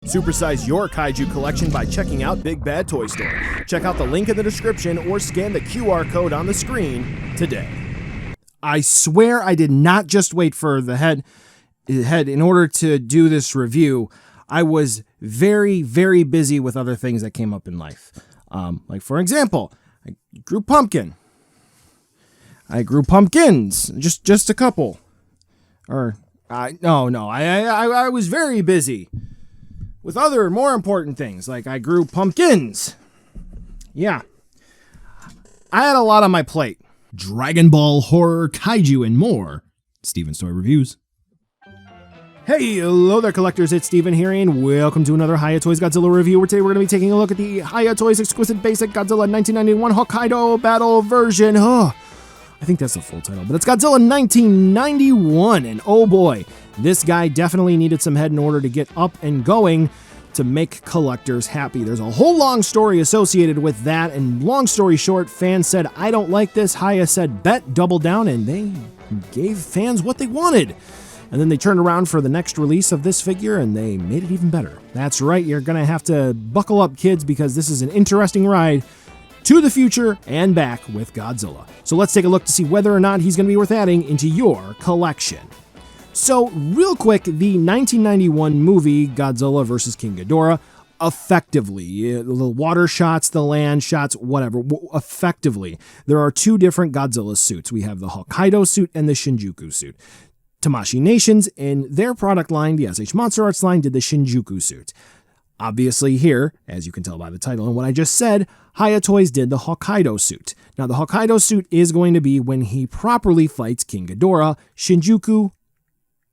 Supersize your kaiju collection by checking out Big Bad Toy Store. Check out the link in the description or scan the QR code on the screen today. I swear I did not just wait for the head in order to do this review. I was very, very busy with other things that came up in life. Like, for example, I grew pumpkin. I grew pumpkins, just a couple. I was very busy with other more important things. Like, I grew pumpkins. Yeah. I had a lot on my plate. Dragon Ball, horror, kaiju, and more. Steven's Toy Reviews. Hey, hello there, collectors. It's Steven here, and welcome to another Hiya Toys Godzilla review, where today we're going to be taking a look at the Hiya Toys Exquisite Basic Godzilla 1991 Hokkaido Battle version. I think that's the full title, but it's Godzilla 1991, and oh boy, this guy definitely needed some head in order to get up and going to make collectors happy. There's a whole long story associated with that, and long story short, fans said, I don't like this. Hiya said, bet, double down, and they gave fans what they wanted. And then they turned around for the next release of this figure, and they made it even better. That's right, you're going to have to buckle up, kids, because this is an interesting ride to the future and back with Godzilla. So let's take a look to see whether or not he's going to be worth adding into your collection. So real quick, the 1991 movie Godzilla vs. King Ghidorah, effectively, the water shots, the land shots, whatever, effectively, there are two different Godzilla suits. We have the Hokkaido suit and the Shinjuku suit. Tamashii Nations, in their product line, the SH Monster Arts line, did the Shinjuku suit. Obviously here, as you can tell by the title and what I just said, Hiya Toys did the Hokkaido suit. Now the Hokkaido suit is going to be when he properly fights King Ghidorah, Shinjuku,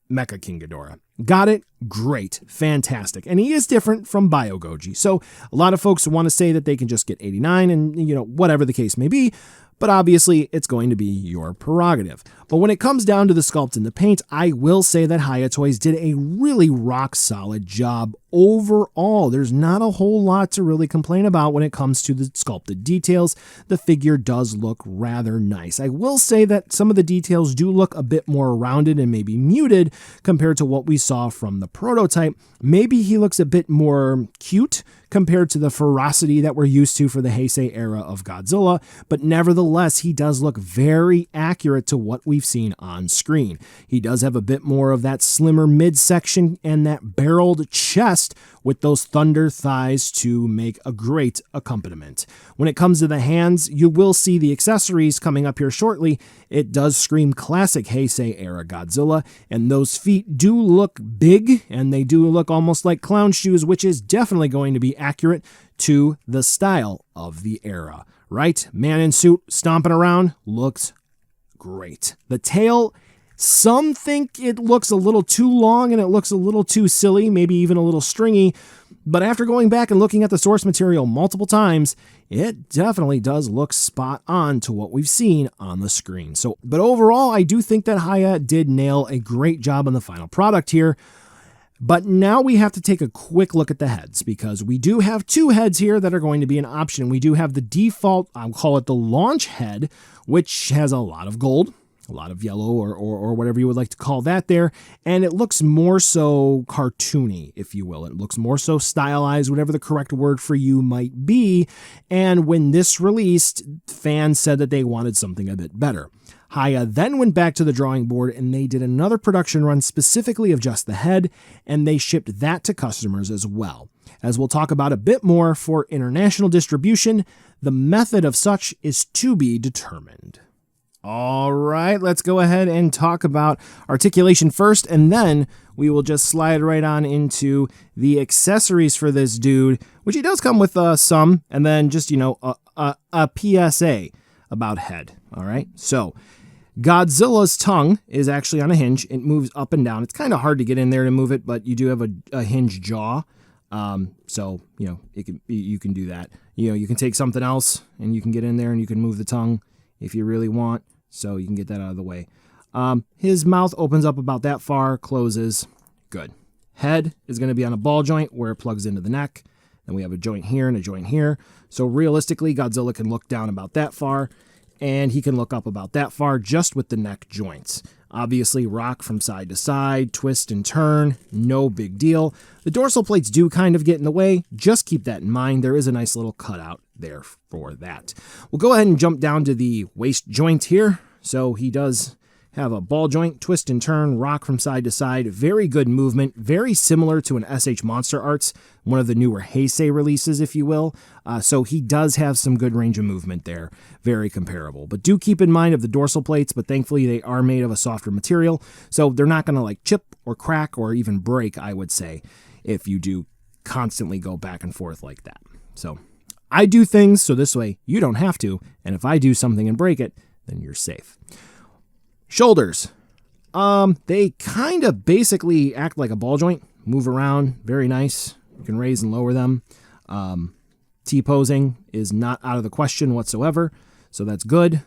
Mecha King Ghidorah. Got it? Great. Fantastic. And he is different from Bio Goji. So a lot of folks want to say that they can just get 89 and, whatever the case may be. But obviously, it's going to be your prerogative. But when it comes down to the sculpt and the paint, I will say that Hiya Toys did a really rock-solid job overall. There's not a whole lot to really complain about when it comes to the sculpted details. The figure does look rather nice. I will say that some of the details do look a bit more rounded and maybe muted compared to what we saw from the prototype. Maybe he looks a bit more cute compared to the ferocity that we're used to for the Heisei era of Godzilla, but nevertheless, he does look very accurate to what we've seen on screen. He does have a bit more of that slimmer midsection and that barreled chest with those thunder thighs to make a great accompaniment. When it comes to the hands, you will see the accessories coming up here shortly. It does scream classic Heisei era Godzilla, and those feet do look big, and they do look almost like clown shoes, which is definitely going to be accurate to the style of the era. Right? Man in suit stomping around looks great. The tail, some think it looks a little too long and it looks a little too silly, maybe even a little stringy, but after going back and looking at the source material multiple times, it definitely does look spot on to what we've seen on the screen. But overall, I do think that Hiya did nail a great job on the final product here. But now we have to take a quick look at the heads, because we do have two heads here that are going to be an option. We do have the default, I'll call it the launch head, which has a lot of gold, a lot of yellow, or whatever you would like to call that there, and it looks more so cartoony, if you will. It looks more so stylized, whatever the correct word for you might be, and when this released, fans said that they wanted something a bit better. Hiya then went back to the drawing board and they did another production run specifically of just the head, and they shipped that to customers as well. As we'll talk about a bit more for international distribution, the method of such is to be determined. All right, let's go ahead and talk about articulation first, and then we will just slide right on into the accessories for this dude, which he does come with some, and then just, a PSA about head. All right, so Godzilla's tongue is actually on a hinge. It moves up and down. It's kind of hard to get in there to move it, but you do have a hinged jaw. So, you can do that. You can take something else and you can get in there and you can move the tongue if you really want. So you can get that out of the way. His mouth opens up about that far, closes. Good. Head is going to be on a ball joint where it plugs into the neck. Then we have a joint here and a joint here. So realistically, Godzilla can look down about that far, and he can look up about that far just with the neck joints. Obviously, rock from side to side, twist and turn, no big deal. The dorsal plates do kind of get in the way. Just keep that in mind. There is a nice little cutout there for that. We'll go ahead and jump down to the waist joint here. So he does have a ball joint, twist and turn, rock from side to side. Very good movement, very similar to an SH Monster Arts, one of the newer Heisei releases, if you will. So he does have some good range of movement there, very comparable. But do keep in mind of the dorsal plates, but thankfully they are made of a softer material, so they're not going to like chip or crack or even break, I would say, if you do constantly go back and forth like that. So I do things so this way you don't have to, and if I do something and break it, then you're safe. Shoulders. They kind of basically act like a ball joint, move around, very nice. You can raise and lower them. T-posing is not out of the question whatsoever, so that's good.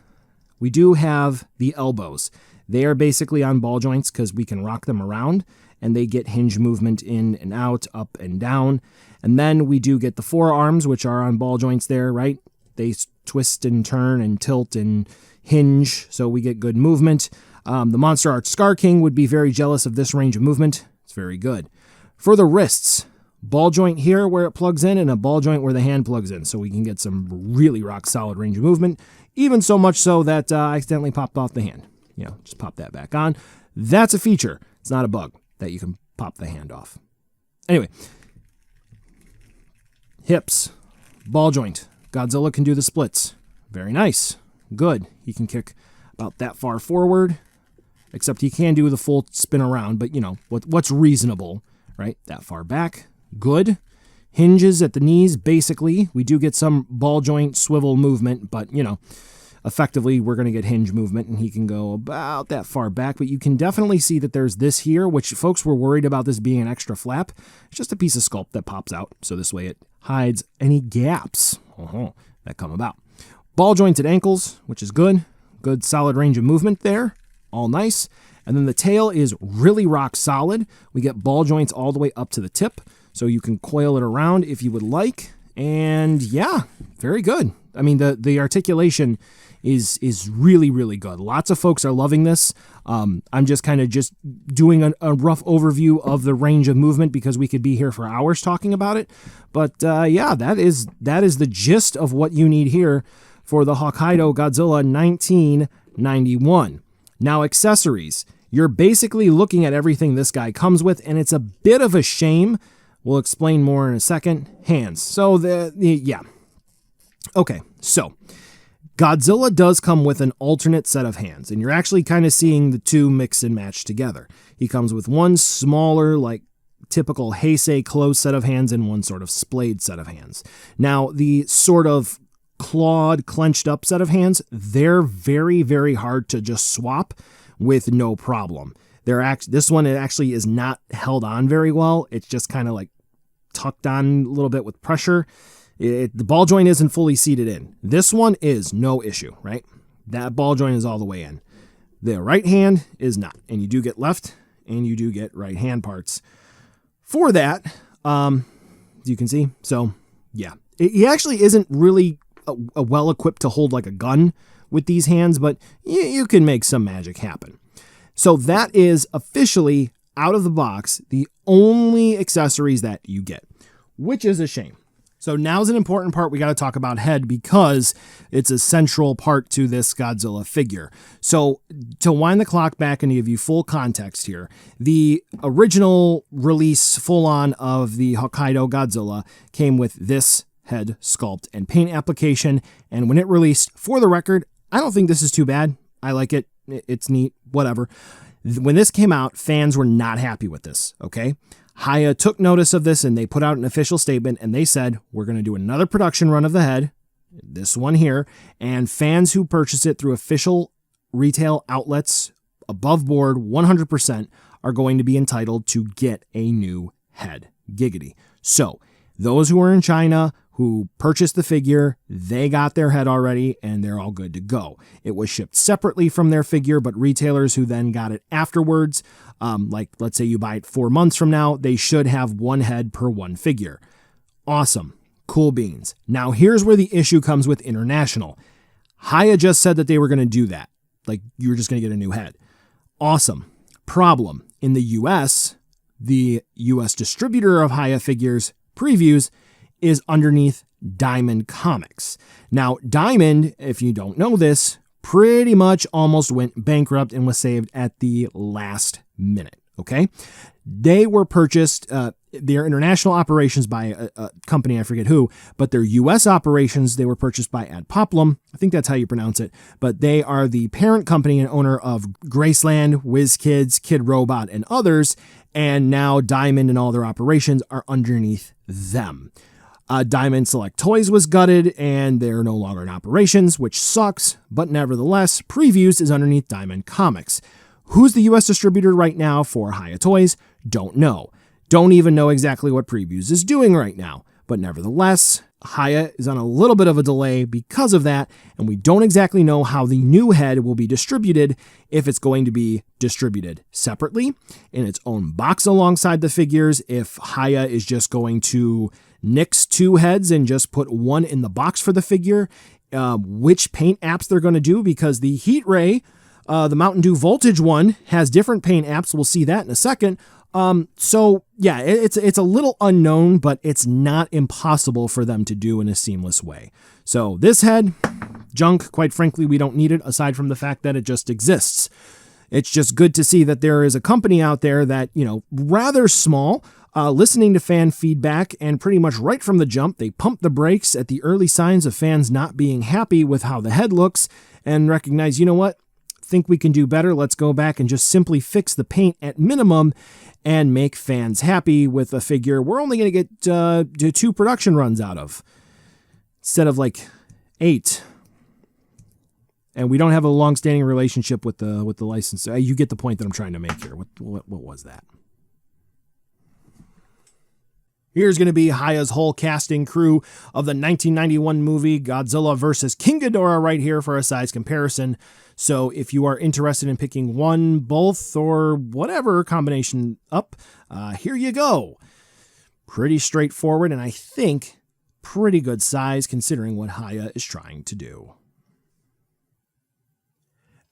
We do have the elbows. They are basically on ball joints because we can rock them around, and they get hinge movement in and out, up and down. And then we do get the forearms, which are on ball joints there, right? They twist and turn and tilt and hinge, so we get good movement. The Monster Arts Scar King would be very jealous of this range of movement. It's very good. For the wrists, ball joint here where it plugs in and a ball joint where the hand plugs in, so we can get some really rock solid range of movement, even so much so that I accidentally popped off the hand. You know, just pop that back on. That's a feature. It's not a bug that you can pop the hand off. Anyway, hips, ball joint. Godzilla can do the splits. Very nice. Good. He can kick about that far forward, except he can do the full spin around, but you know, what's reasonable, right? That far back. Good. Hinges at the knees, basically. We do get some ball joint swivel movement, but you know, effectively we're going to get hinge movement, and he can go about that far back, but you can definitely see that there's this here, which folks were worried about this being an extra flap. It's just a piece of sculpt that pops out, so this way it hides any gaps that come about. Ball jointed ankles, which is good. Good solid range of movement there. All nice. And then the tail is really rock solid. We get ball joints all the way up to the tip, so you can coil it around if you would like. And yeah, very good. I mean, the articulation is really, really good. Lots of folks are loving this. I'm just kind of just doing a rough overview of the range of movement because we could be here for hours talking about it. But yeah, that is the gist of what you need here for the Hokkaido Godzilla 1991. Now, accessories. You're basically looking at everything this guy comes with, and it's a bit of a shame. We'll explain more in a second. Hands. So, yeah. Okay, so Godzilla does come with an alternate set of hands, and you're actually kind of seeing the two mix and match together. He comes with one smaller, like typical Heisei closed set of hands and one sort of splayed set of hands. Now, the sort of clawed, clenched up set of hands, they're very, very hard to just swap with no problem. This one, it actually is not held on very well. It's just kind of like tucked on a little bit with pressure. The ball joint isn't fully seated in. This one is no issue, right? That ball joint is all the way in. The right hand is not, and you do get left and you do get right hand parts for that. You can see. So yeah, he actually isn't really well equipped to hold like a gun with these hands, but you can make some magic happen. So that is officially out of the box the only accessories that you get, which is a shame. So now's an important part. We got to talk about head because it's a central part to this Godzilla figure. So to wind the clock back and give you full context here, the original release full on of the Hokkaido Godzilla came with this head sculpt and paint application. And when it released, for the record, I don't think this is too bad. I like it. It's neat, whatever. When this came out, fans were not happy with this, okay? Hiya took notice of this and they put out an official statement and they said, we're going to do another production run of the head, this one here, and fans who purchase it through official retail outlets, above board, 100%, are going to be entitled to get a new head. Giggity. So, those who are in China who purchased the figure, they got their head already and they're all good to go. It was shipped separately from their figure, but retailers who then got it afterwards, like let's say you buy it 4 months from now, they should have one head per one figure. Awesome. Cool beans. Now here's where the issue comes with international. Hiya just said that they were going to do that. Like, you're just going to get a new head. Awesome. Problem. In the US, the US distributor of Hiya figures previews is underneath Diamond Comics. Now, Diamond, if you don't know this, pretty much almost went bankrupt and was saved at the last minute, okay? They were purchased, their international operations by a company, I forget who, but their U.S. operations, they were purchased by Ad Poplum. I think that's how you pronounce it. But they are the parent company and owner of Graceland, WizKids, Kid Robot, and others. And now Diamond and all their operations are underneath them. Diamond Select Toys was gutted, and they're no longer in operations, which sucks. But nevertheless, Previews is underneath Diamond Comics. Who's the U.S. distributor right now for Hiya Toys? Don't know. Don't even know exactly what Previews is doing right now. But nevertheless, Hiya is on a little bit of a delay because of that, and we don't exactly know how the new head will be distributed, if it's going to be distributed separately, in its own box alongside the figures, if Hiya is just going to nix two heads and just put one in the box for the figure, which paint apps they're going to do, because the Heat Ray, the Mountain Dew Voltage one, has different paint apps. We'll see that in a second. So yeah, it's a little unknown, but it's not impossible for them to do in a seamless way. So this head, junk, quite frankly, we don't need it, aside from the fact that it just exists. It's just good to see that there is a company out there that, rather small, listening to fan feedback, and pretty much right from the jump, they pump the brakes at the early signs of fans not being happy with how the head looks, and recognize, you know what? Think we can do better. Let's go back and just simply fix the paint at minimum and make fans happy with a figure we're only going to get 2 production runs out of instead of like 8. And we don't have a long-standing relationship with the license. You get the point that I'm trying to make here. What was that? Here's going to be Hiya's whole casting crew of the 1991 movie Godzilla vs. King Ghidorah right here for a size comparison. So if you are interested in picking one, both, or whatever combination up, here you go. Pretty straightforward, and I think pretty good size considering what Hiya is trying to do.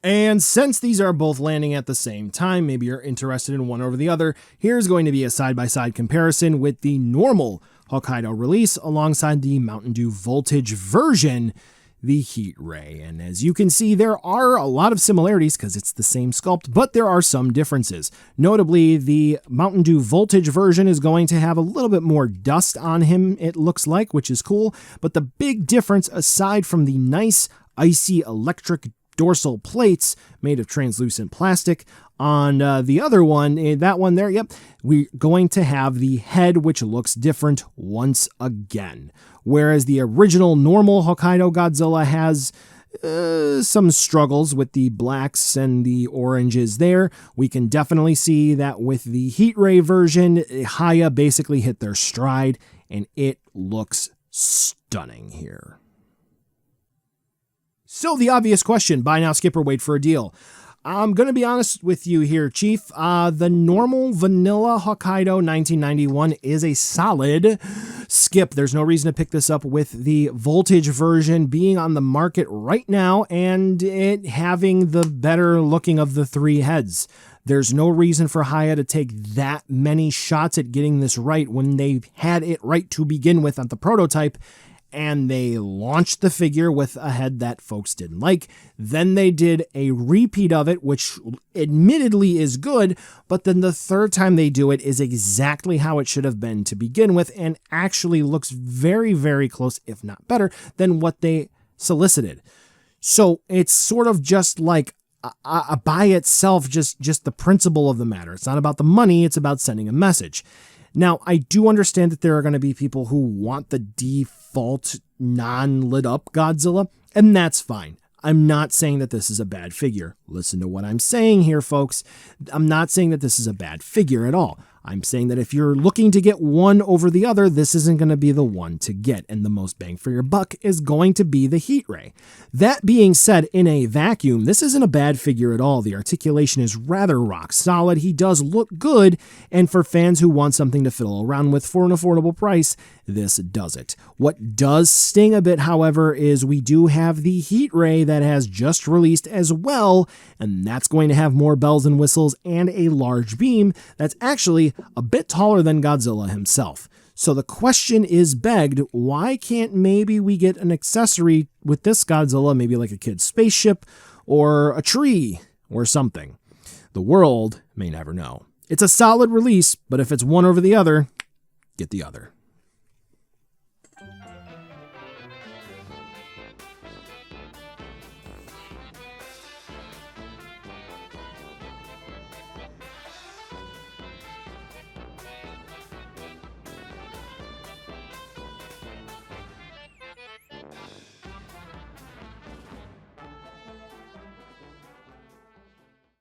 And since these are both landing at the same time, maybe you're interested in one over the other, here's going to be a side-by-side comparison with the normal Hokkaido release alongside the Mountain Dew Voltage version, the Heat Ray. And as you can see, there are a lot of similarities because it's the same sculpt, but there are some differences. Notably, the Mountain Dew Voltage version is going to have a little bit more dust on him, it looks like, which is cool. But the big difference, aside from the nice, icy, electric dorsal plates made of translucent plastic, on the other one, that one there, yep, we're going to have the head, which looks different once again. Whereas the original normal Hokkaido Godzilla has some struggles with the blacks and the oranges there, we can definitely see that with the Heat Ray version, Hiya basically hit their stride, and it looks stunning here. So the obvious question, buy now, skip, or wait for a deal. I'm going to be honest with you here, Chief. The normal vanilla Hokkaido 1991 is a solid skip. There's no reason to pick this up with the Voltage version being on the market right now and it having the better looking of the 3 heads. There's no reason for Hiya to take that many shots at getting this right when they had it right to begin with at the prototype. And they launched the figure with a head that folks didn't like. Then they did a repeat of it, which admittedly is good, but then the third time they do it is exactly how it should have been to begin with, and actually looks very, very close, if not better, than what they solicited. So it's sort of just like by itself, just the principle of the matter. It's not about the money, it's about sending a message. Now, I do understand that there are going to be people who want the default non-lit up Godzilla, and that's fine. I'm not saying that this is a bad figure. Listen to what I'm saying here, folks. I'm not saying that this is a bad figure at all. I'm saying that if you're looking to get one over the other, this isn't going to be the one to get, and the most bang for your buck is going to be the heat ray. That being said, in a vacuum, this isn't a bad figure at all. The articulation is rather rock solid. He does look good, and for fans who want something to fiddle around with for an affordable price, this does it. What does sting a bit, however, is we do have the heat ray that has just released as well, and that's going to have more bells and whistles and a large beam that's actually a bit taller than Godzilla himself. So the question is begged, why can't maybe we get an accessory with this Godzilla, maybe like a kid's spaceship or a tree or something? The world may never know. It's a solid release, but if it's one over the other, get the other.